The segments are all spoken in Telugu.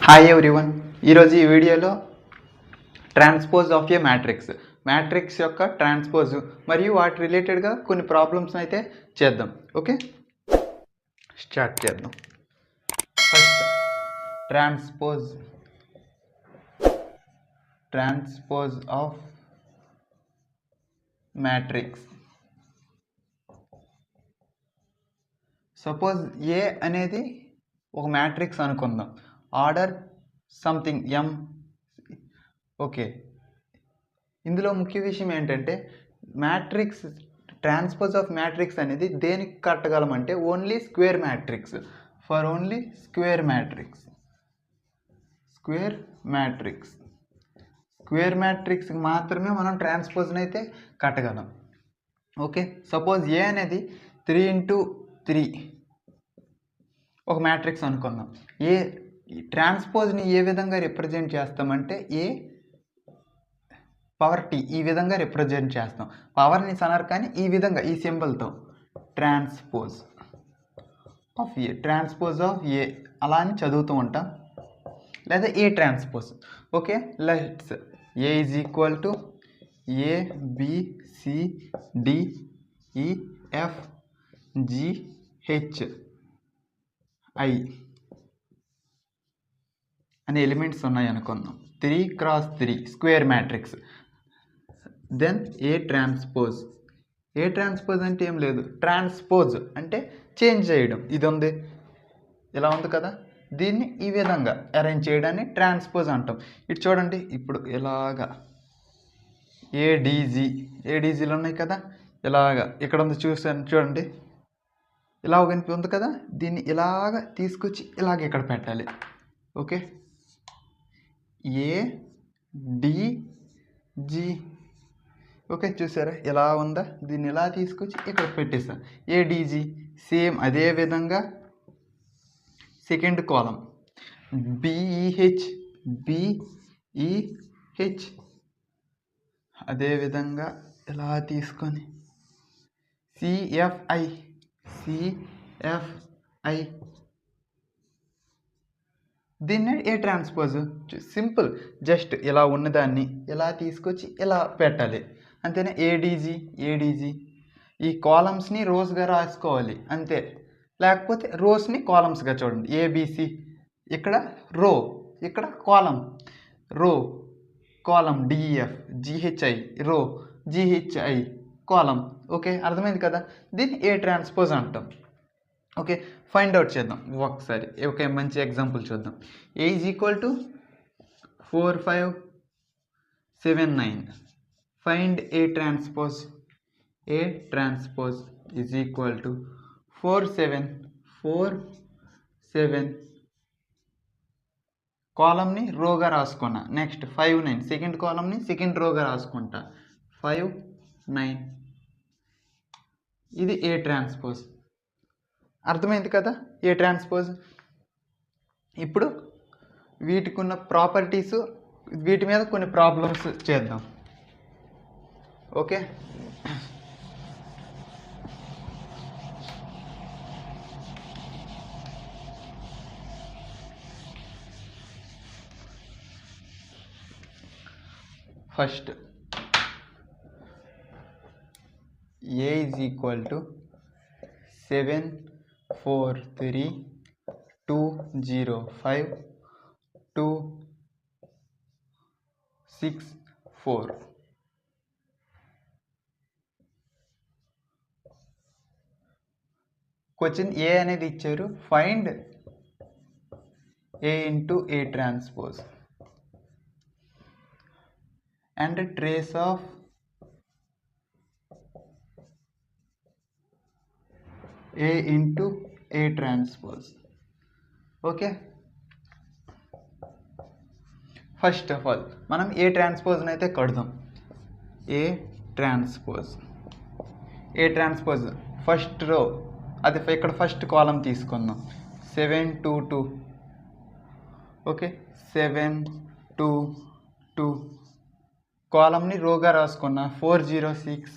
Hi everyone. ఈరోజు ఈ వీడియోలో ట్రాన్స్పోజ్ ఆఫ్ ఏ మ్యాట్రిక్స్ యొక్క ట్రాన్స్పోజ్ మరియు వాటి రిలేటెడ్గా కొన్ని ప్రాబ్లమ్స్ అయితే చేద్దాం. ఓకే, స్టార్ట్ చేద్దాం. First transpose of matrix. Suppose A అనేది ఒక మ్యాట్రిక్స్ అనుకుందాం, ఆర్డర్ సంథింగ్ m. ఓకే, ఇందులో ముఖ్య విషయం ఏంటంటే మ్యాట్రిక్స్ ట్రాన్స్పోజ్ ఆఫ్ మ్యాట్రిక్స్ అనేది దేనికి కట్టగలమంటే only square matrix. For only square మ్యాట్రిక్స్కి మాత్రమే మనం ట్రాన్స్పోజ్ని అయితే కట్టగలం. ఓకే, సపోజ్ ఏ అనేది 3x3 ఒక మ్యాట్రిక్స్ అనుకుందాం. ఏ ట్రాన్స్పోజ్ని ఏ విధంగా రిప్రజెంట్ చేస్తామంటే ఏ పవర్ టీ ఈ విధంగా రిప్రజెంట్ చేస్తాం. పవర్ని సనర్ కానీ ఈ విధంగా ఈ సింబల్తో ట్రాన్స్పోజ్ ఆఫ్ ఏ అలా అని చదువుతూ ఉంటాం, లేదా A transpose. Okay, let's A is equal to ABCDEFGHI అనే ఎలిమెంట్స్ ఉన్నాయి అనుకుందాం. 3x3 square matrix. Then A transpose అంటే ఏం లేదు, ట్రాన్స్పోజ్ అంటే చేంజ్ చేయడం. ఇది ఉంది, ఇలా ఉంది కదా, దీన్ని ఈ విధంగా అరేంజ్ చేయడాన్ని ట్రాన్స్పోజ్ అంటాం. ఇటు చూడండి, ఇప్పుడు ఇలాగా ఏడీజీలు ఉన్నాయి కదా, ఇలాగా ఇక్కడ ఉంది చూడండి, ఇలా ఉంది కదా, దీన్ని ఇలాగ తీసుకొచ్చి ఇలాగ ఇక్కడ పెట్టాలి. Okay, ADG. ఓకే, చూసారా ఇలా ఉందా, దీన్ని ఇలా తీసుకొచ్చి ఇక్కడ పెట్టేస్తాను. ADG సేమ్ అదే విధంగా సెకండ్ కాలం BEH అదే విధంగా ఇలా తీసుకొని CFI దీన్ని ఏ ట్రాన్స్పోజ్. సింపుల్, జస్ట్ ఇలా ఉన్నదాన్ని ఇలా తీసుకొచ్చి ఇలా పెట్టాలి, అంతేనా. ఏడీజీ ఈ కాలమ్స్ని రోస్గా రాసుకోవాలి అంతే, లేకపోతే రోస్ని కాలమ్స్గా చూడండి. ABC ఇక్కడ రో, ఇక్కడ column DEF GHI row, GHI column. Okay, అర్థమైంది కదా, దీన్ని ఏ ట్రాన్స్పోజ్ అంటాం. ఓకే, ఫైండ్ అవుట్ చేద్దాం ఒకసారి. ఓకే, మంచి ఎగ్జాంపుల్ చూద్దాం. A is equal to 4579. Find A transpose is equal to 4747 కాలంని రోగా రాసుకున్నా. నెక్స్ట్ 59 సెకండ్ కాలంని సెకండ్ రోగా రాసుకుంటా. 59 ఇది ఏ ట్రాన్స్పోజ్. అర్థమైంది కదా, ఏ ట్రాన్స్పోజ్. ఇప్పుడు వీటికి ఉన్న ప్రాపర్టీస్, వీటి మీద కొన్ని ప్రాబ్లమ్స్ చేద్దాం. Okay, first A is equal to 743205264. Question A అనేది ఇచ్చారు, find A into A transpose and trace of A into A transpose. Okay, first of all మనం ఏ ట్రాన్స్పోజ్ని అయితే కడదాం. ఏ ట్రాన్స్పోజ్ ఫస్ట్ రో, అది ఇక్కడ ఫస్ట్ కాలం తీసుకుందాం. 722. ఓకే, 722 కాలంని రోగా రాసుకున్నా. 406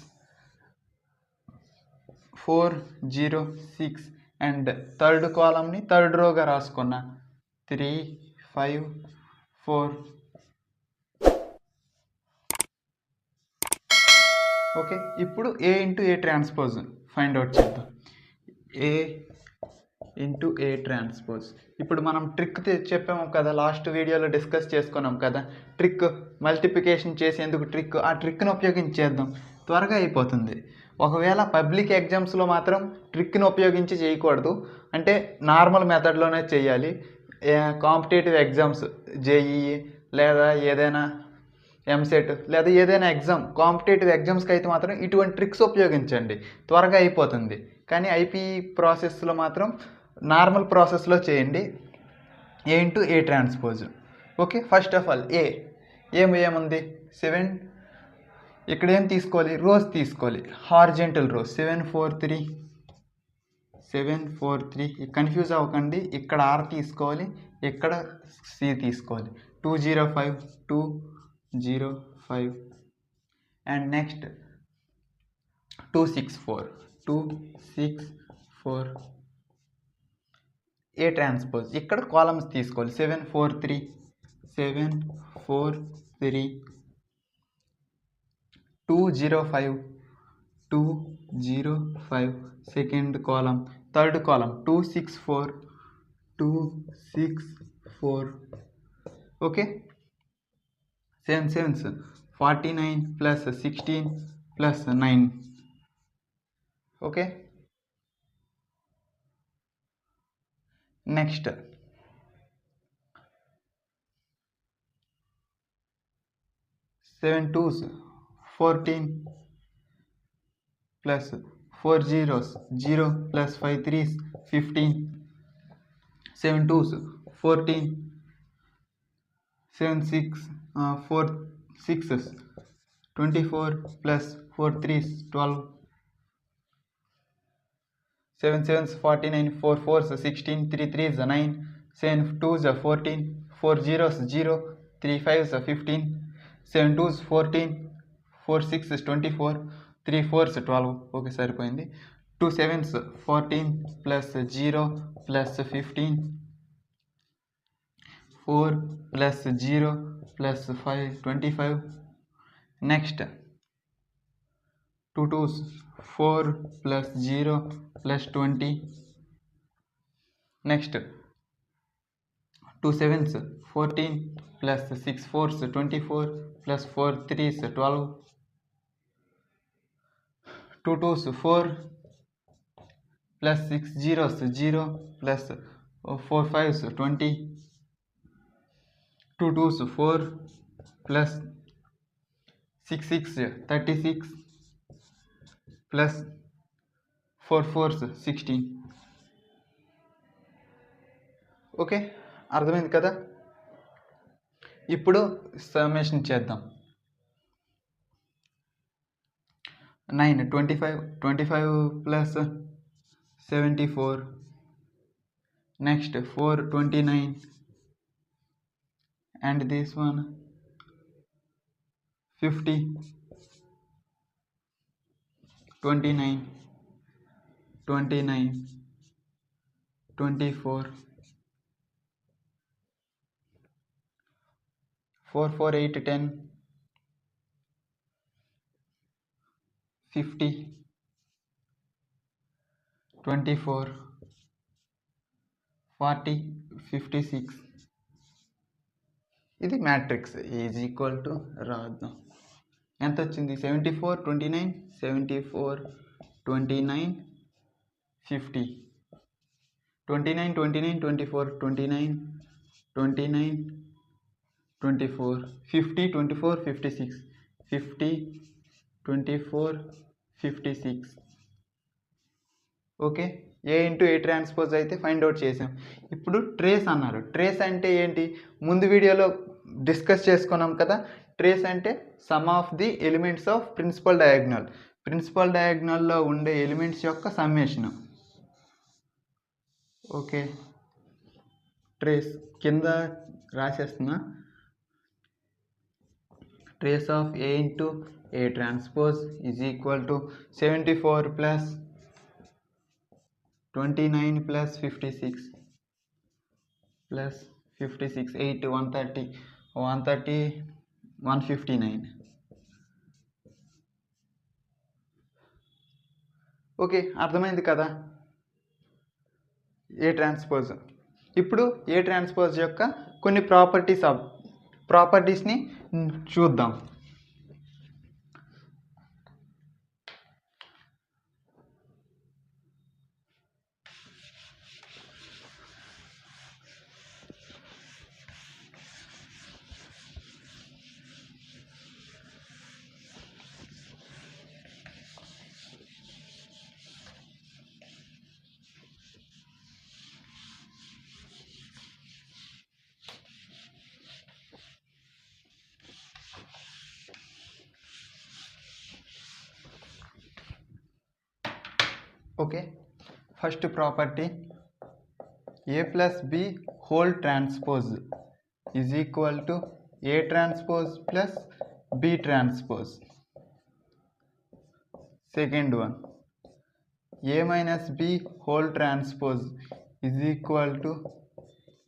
అండ్ థర్డ్ కాలంని థర్డ్ రోగా రాసుకున్నా. 3 5 4. ఓకే, ఇప్పుడు A into A transpose find out చేద్దాం. A into A transpose. ఇప్పుడు మనం ట్రిక్ చెప్పాము కదా, లాస్ట్ వీడియోలో డిస్కస్ చేసుకున్నాం కదా, ట్రిక్ మల్టిప్లికేషన్ చేసేందుకు ట్రిక్. ఆ ట్రిక్ను ఉపయోగించేద్దాం, త్వరగా అయిపోతుంది. ఒకవేళ పబ్లిక్ ఎగ్జామ్స్లో మాత్రం ట్రిక్ను ఉపయోగించి చేయకూడదు, అంటే నార్మల్ మెథడ్లోనే చేయాలి. కాంపిటేటివ్ ఎగ్జామ్స్, జేఈఈ లేదా ఏదైనా ఎంసెట్ లేదా ఏదైనా ఎగ్జామ్, కాంపిటేటివ్ ఎగ్జామ్స్కి అయితే మాత్రం ఇటువంటి ట్రిక్స్ ఉపయోగించండి, త్వరగా అయిపోతుంది. కానీ ఐపీఈ ప్రాసెస్లో మాత్రం నార్మల్ ప్రాసెస్లో చేయండి, A into A transpose. Okay, first of all ఏముంది 7. ఇక్కడ ఏం తీసుకోవాలి, రోస్ తీసుకోవాలి, హార్జెంటల్ రోస్. 7 4 3. కన్ఫ్యూజ్ అవ్వకండి, ఇక్కడ ఆర్ తీసుకోవాలి, ఇక్కడ సి తీసుకోవాలి. 2 0 5 2 0 5. And next 2 6 4 2 6 4. ఏ ట్రాన్స్పోజ్, ఇక్కడ కాలమ్స్ తీసుకోవాలి. 7 4 3 7 4 3. 2 0 5 2 0 5. Second column. థర్డ్ కాలం 2 6 4 2 6 4. Okay, 7 7s 49 plus 16 plus 9. Okay, next 7 2s 14 plus 4 zeros 0 plus 5 3s 15. 7 2s 14. 7 6 4 6s 24 plus 4 3s 12. 7 7s 49 4 4s 16 3 3s 9. 7 2s 14 4 zeros 0 3 5s 15. 7 2s 14 4 6s 24 3 4s 12. Okay, సరిపోయింది. 2 7s 14 plus 0 plus 15 4 plus 0 plus 5 25. Next 2 2s 4 plus 0 plus 20. Next 2 7s 14 plus 6 4s 24 plus 4 3s 12. 2 2s 4 plus 6 zeros 0 plus 4 5s 20. 2 2s 4 plus 6 6 36 plus 4 4s 16. Okay, అర్థమైంది కదా. ఇప్పుడు సమ్మేషన్ చేద్దాం. 9 25 plus 74. Next 4 29. and this one 50 29 29 24 4 4 8 10 50 24 40 56. ఇది మ్యాట్రిక్స్ ఈజ్ ఈక్వల్ టు రాద్దాం. ఎంత వచ్చింది? 74 29 74 29 50 29 29 24 29 29 24 50 24 56 50 24 56. Okay, A into A transpose అయితే ఫైండ్ అవుట్ చేసాం. ఇప్పుడు ట్రేస్ అన్నారు. ట్రేస్ అంటే ఏంటి? ముందు వీడియోలో డిస్కస్ చేసుకున్నాం కదా. ట్రేస్ అంటే sum of the elements of principal diagonal. Principal డయాగ్నల్లో ఉండే ఎలిమెంట్స్ యొక్క సమ్మేషను. ఓకే, ట్రేస్ కింద రాసేస్తున్నా. Trace of A into A transpose is equal to 74 plus 29 plus 56 plus 56, 8, 130, 130, 159. Okay, అర్థమైంది కదా ఏ ట్రాన్స్పోజ్. ఇప్పుడు ఏ ట్రాన్స్పోజ్ యొక్క కొన్ని ప్రాపర్టీస్ని చూద్దాం. Okay, first property A plus B whole transpose is equal to A transpose plus B transpose. Second one, A minus B whole transpose is equal to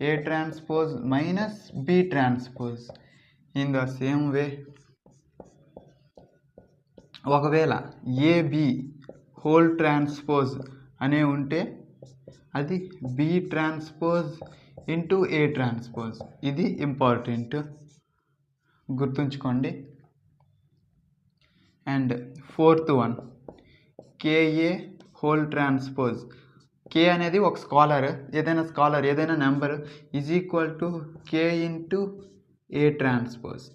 A transpose minus B transpose. In the same way, ఒకవేళ AB whole transpose అనే ఉంటే అది B transpose into A transpose. ఇది ఇంపార్టెంట్, గుర్తుంచుకోండి. And fourth one, KA whole transpose. K అనేది ఒక స్కాలర్, ఏదైనా number is equal to K into A transpose.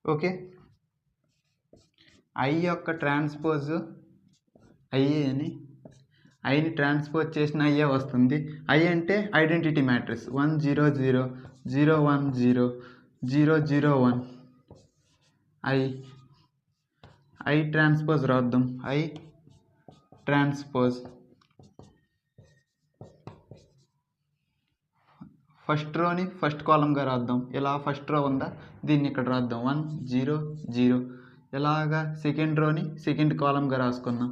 Okay, I యొక్క ట్రాన్స్పోజ్ ఐఏ అని, ఐని ట్రాన్స్పోజ్ చేసిన ఐఏ వస్తుంది. ఐ అంటే ఐడెంటిటీ మ్యాట్రిక్స్ 1 0 0 0 1 0 0 0 1. ఐ ట్రాన్స్పోజ్ రాద్దాం. ఐ ట్రాన్స్పోజ్ ఫస్ట్ రోని ఫస్ట్ కాలంగా రాద్దాం. ఇలా ఫస్ట్ రో ఉందా, దీన్ని ఇక్కడ రాద్దాం 1 0 0. ఇలాగా సెకండ్ రోని సెకండ్ కాలంగా రాసుకుందాం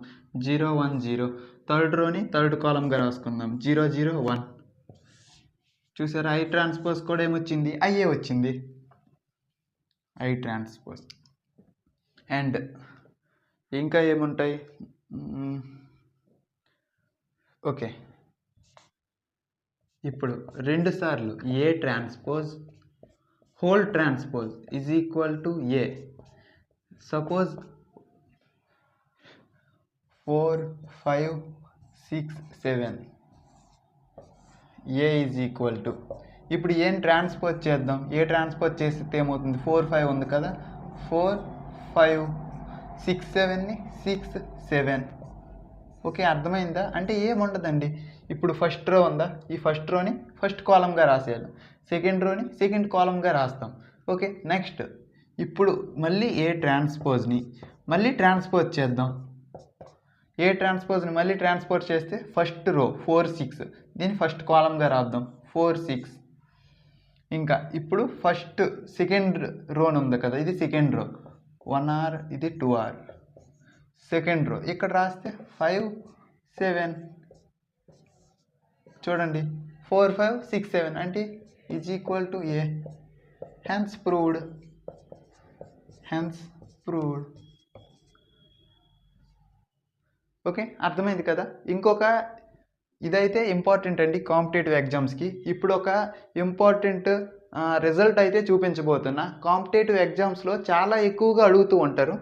0 1 0. థర్డ్ రోని థర్డ్ కాలంగా రాసుకుందాం 0 0 1. చూసారా, ఐ ట్రాన్స్పోజ్ కూడా ఏమొచ్చింది, ఐఏ వచ్చింది, ఐ ట్రాన్స్పోజ్. అండ్ ఇంకా ఏముంటాయి, ఓకే, ఇప్పుడు 2 సార్లు A transpose whole transpose is equal to A. Suppose 4 5 6 7 A is equal to, ఇప్పుడు ఏం ట్రాన్స్పోజ్ చేద్దాం. ఏ ట్రాన్స్పోజ్ చేస్తే ఏమవుతుంది, 4 5 ఉంది కదా, 4 5 6 7ని 6 7. ఓకే, అర్థమైందా? అంటే ఏముండదండి, ఇప్పుడు ఫస్ట్ రో ఉందా, ఈ ఫస్ట్ రోని ఫస్ట్ కాలంగా రాసేయాలి, సెకండ్ రోని సెకండ్ కాలంగా రాస్తాం. ఓకే, నెక్స్ట్ ఇప్పుడు మళ్ళీ ఏ ట్రాన్స్పోజ్ని మళ్ళీ ట్రాన్స్పోజ్ చేద్దాం. ఏ ట్రాన్స్పోజ్ని మళ్ళీ ట్రాన్స్పోజ్ చేస్తే ఫస్ట్ రో 4 6, దీన్ని ఫస్ట్ కాలంగా రాద్దాం 4 6. ఇంకా ఇప్పుడు ఫస్ట్ సెకండ్ రోని ఉంది కదా, ఇది సెకండ్ రో 1R, ఇది 2R. సెకండ్ రో ఇక్కడ రాస్తే 5 7. చూడండి 4 5 6 7 అంటే is equal to A. Hence proved. Okay, అర్థమైంది కదా. ఇంకొక ఇదైతే ఇంపార్టెంట్ అండి కాంపిటేటివ్ ఎగ్జామ్స్కి. ఇప్పుడు ఒక ఇంపార్టెంట్ రిజల్ట్ అయితే చూపించబోతున్నా. కాంపిటేటివ్ ఎగ్జామ్స్లో చాలా ఎక్కువగా అడుగుతూ ఉంటారు.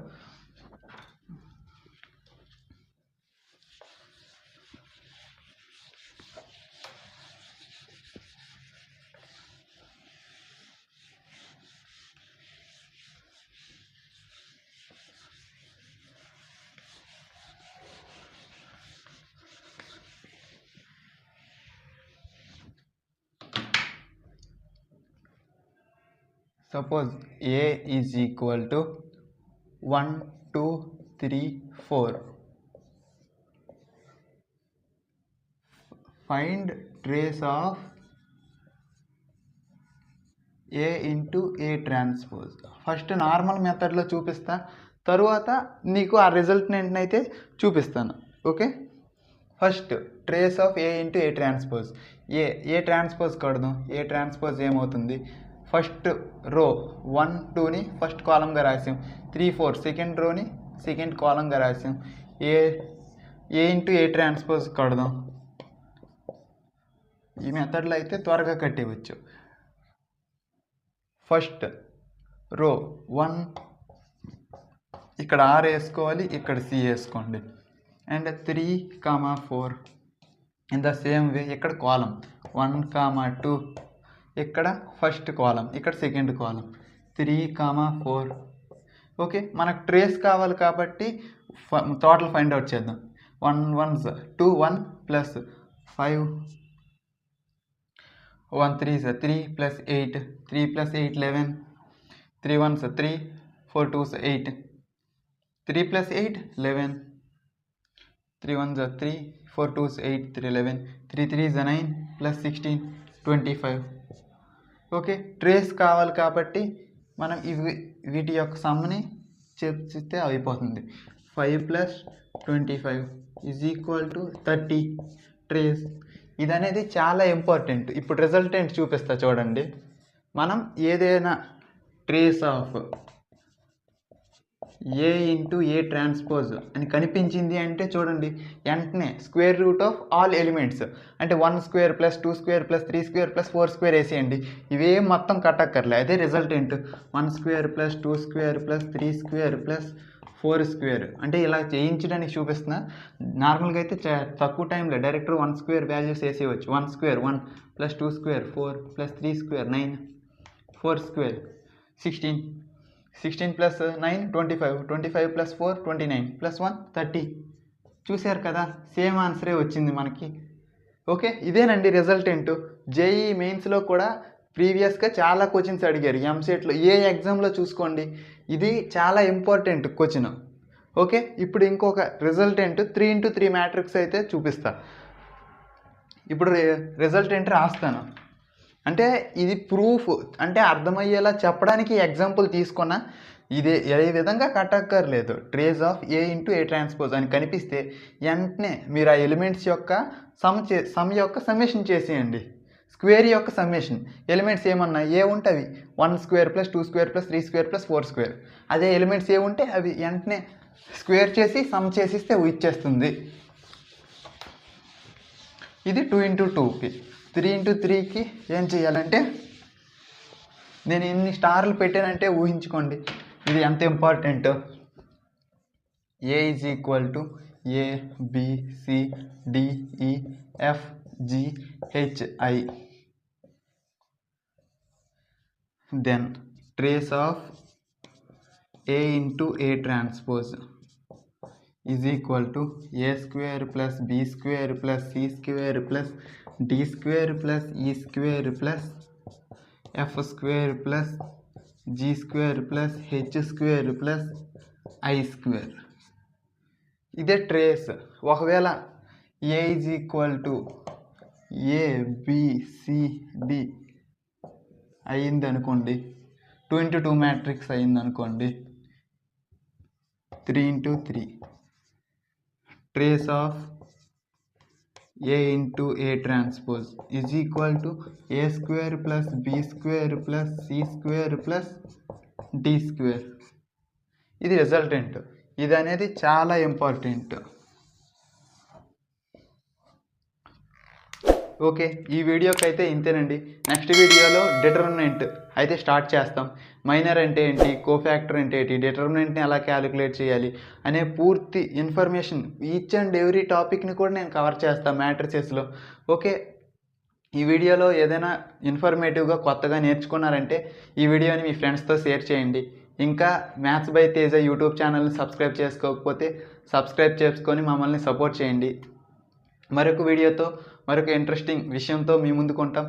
Suppose A is equal to 1 2 3 4. Find trace of A into A transpose. First normal మెథడ్లో చూపిస్తా, తరువాత నీకు ఆ రిజల్ట్ని అయితే చూపిస్తాను. Okay, first trace of A into A transpose. A transpose కడదాం. ఏ ట్రాన్స్పోజ్ ఏమవుతుంది, ఫస్ట్ రో 1 2ని ఫస్ట్ కాలంగా రాసాం, 3 4 సెకండ్ రోని సెకండ్ కాలంగా రాసాం. ఏ ఇంటూ ఏ ట్రాన్స్పోజ్ కడదాం. ఈ మెథడ్లో అయితే త్వరగా కట్టేయవచ్చు. ఫస్ట్ రో 1 ఇక్కడ ఆర్ వేసుకోవాలి, ఇక్కడ సి వేసుకోండి. And 3 4 in the same way ఇక్కడ కాలం 1 2 ఇక్కడ ఫస్ట్ కాలం, ఇక్కడ సెకండ్ కాలం 3 4. ఓకే, మనకు ట్రేస్ కావాలి కాబట్టి టోటల్ ఫైండ్ అవుట్ చేద్దాం. 1 1s 2 1 plus 5 1 3s 3 plus 8 3 plus 8 11 3 1s 3 4 2s 8 3 plus 8 11 3 1s 3 4 2s 8 3 11 3 3s 9 plus 16 25. Okay, trace కావాలి కాబట్టి మనం వీటి యొక్క సమ్ని చేస్తే అయిపోతుంది. 5 plus 25 is equal to 30 trace. ఇది అనేది చాలా ఇంపార్టెంట్. ఇప్పుడు రిజల్టెంట్ చూపిస్తా చూడండి. మనం ఏదైనా trace of A into A transpose అని కనిపించింది అంటే చూడండి, వెంటనే square root of all elements అంటే 1 square plus 2 square plus 3 square plus 4 square వేసేయండి. ఇవేం మొత్తం కట్టక్కర్లే, అదే resultant. 1 square plus 2 square plus 3 square plus 4 square అంటే ఇలా చేయించడానికి చూపిస్తున్నా. నార్మల్గా అయితే తక్కువ టైంలో డైరెక్ట్ 1 స్క్వేర్ వాల్యూస్ వేసేయచ్చు. 1 square 1 plus 2 square 4 plus 3 square 9 4 square 16 16 plus 9 25 25 plus 4 29 plus 1 30. చూశారు కదా, సేమ్ ఆన్సరే వచ్చింది మనకి. ఓకే, ఇదేనండి రిజల్టెంట్. జేఈ మెయిన్స్లో కూడా ప్రీవియస్గా చాలా క్వశ్చన్స్ అడిగారు. ఎంసెట్లో ఏ ఎగ్జామ్లో చూసుకోండి, ఇది చాలా ఇంపార్టెంట్ క్వశ్చన్. ఓకే, ఇప్పుడు ఇంకొక రిజల్టెంట్ 3 into 3 మ్యాట్రిక్స్ అయితే చూపిస్తా. ఇప్పుడు రిజల్టెంట్ రాస్తాను. అంటే ఇది ప్రూఫ్ అంటే అర్థమయ్యేలా చెప్పడానికి ఎగ్జాంపుల్ తీసుకున్నా. ఏ విధంగా కట్టక్కర్లేదు. Trace of A into A transpose అని కనిపిస్తే వెంటనే మీరు ఆ ఎలిమెంట్స్ యొక్క సమ్ యొక్క సమ్మేషన్ చేసేయండి. స్క్వేర్ యొక్క సమ్మేషన్ ఎలిమెంట్స్ ఏమన్నా ఏ ఉంటే అవి 1 square plus 2 square plus 3 square plus 4 square. అదే ఎలిమెంట్స్ ఏ ఉంటే అవి వెంటనే స్క్వేర్ చేసి సమ్ చేసిస్తే ఇచ్చేస్తుంది. ఇది 2 into 2కి. 3 into 3కి ఏం చేయాలంటే, నేను ఇన్ని స్టార్లు పెట్టానంటే ఊహించుకోండి ఇది ఎంత important. A is equal to a b c d e f g h i. Then trace of A into A transpose is equal to a square plus b square plus c square plus d square plus e square plus f square plus g square plus h square plus i square. ఇదే ట్రేస్. ఒకవేళ A is equal to a b c d అయ్యింది అనుకోండి, 2 into 2 మ్యాట్రిక్స్ అయ్యింది అనుకోండి, 3 into 3 trace of A into A transpose is equal to a square plus b square plus c square plus d square. ఇది రిజల్టెంట్. ఇది అనేది చాలా ఇంపార్టెంట్. ఓకే, ఈ వీడియోకి అయితే ఇంతేనండి. నెక్స్ట్ వీడియోలో డిటర్మినెంట్ అయితే స్టార్ట్ చేస్తాం. మైనర్ అంటే ఏంటి, కోఫ్యాక్టర్ అంటే ఏంటి, డిటర్మినెంట్ని ఎలా క్యాలిక్యులేట్ చేయాలి అనే పూర్తి ఇన్ఫర్మేషన్ ఈచ్ అండ్ ఎవ్రీ టాపిక్ని కూడా నేను కవర్ చేస్తాను మ్యాట్రిసెస్లో. ఓకే, ఈ వీడియోలో ఏదైనా ఇన్ఫర్మేటివ్గా కొత్తగా నేర్చుకున్నారంటే ఈ వీడియోని మీ ఫ్రెండ్స్తో షేర్ చేయండి. ఇంకా మ్యాథ్స్ బై తేజ యూట్యూబ్ ఛానల్ని సబ్స్క్రైబ్ చేసుకోకపోతే సబ్స్క్రైబ్ చేసుకొని మమ్మల్ని సపోర్ట్ చేయండి. మరొక వీడియోతో మరొక ఇంట్రెస్టింగ్ విషయంతో మీ ముందుకు ఉంటాం.